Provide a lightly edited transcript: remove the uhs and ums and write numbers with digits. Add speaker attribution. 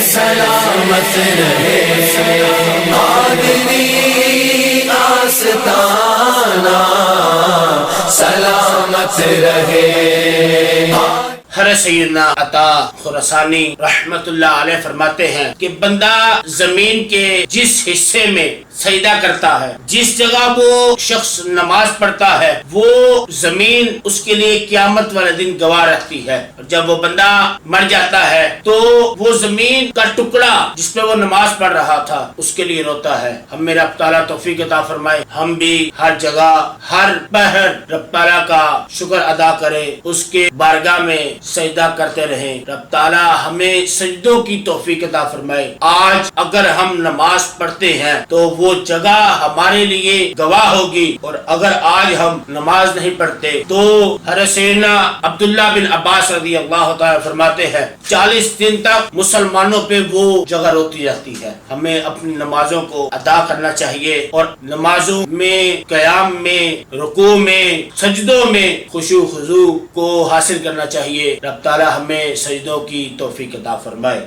Speaker 1: سلامت رہے قادری آستانہ سلامت رہے۔
Speaker 2: حضرت سیدنا عطا خراسانی رحمت اللہ علیہ فرماتے ہیں کہ بندہ زمین کے جس حصے میں سجدہ کرتا ہے، جس جگہ وہ شخص نماز پڑھتا ہے، وہ زمین اس کے لیے قیامت والے دن گواہ رہتی ہے۔ اور جب وہ بندہ مر جاتا ہے تو وہ زمین کا ٹکڑا جس پہ وہ نماز پڑھ رہا تھا اس کے لیے روتا ہے۔ ہم میرا رب تعالیٰ توفیق عطا فرمائے، ہم بھی ہر جگہ ہر پہر رب تعالیٰ کا شکر ادا کریں، اس کے بارگاہ میں سجدہ کرتے رہیں۔ رب تعالیٰ ہمیں سجدوں کی توفیق عطا فرمائے۔ آج اگر ہم نماز پڑھتے ہیں تو وہ جگہ ہمارے لیے گواہ ہوگی، اور اگر آج ہم نماز نہیں پڑھتے تو حضرت سیدنا عبداللہ بن عباس رضی اللہ تعالیٰ فرماتے ہیں 40 دن تک مسلمانوں پہ وہ جگہ روتی رہتی ہے۔ ہمیں اپنی نمازوں کو ادا کرنا چاہیے، اور نمازوں میں، قیام میں، رکوع میں، سجدوں میں خشوع خضوع کو حاصل کرنا چاہیے۔ رب تعالیٰ ہمیں سجدوں کی توفیق عطا فرمائے۔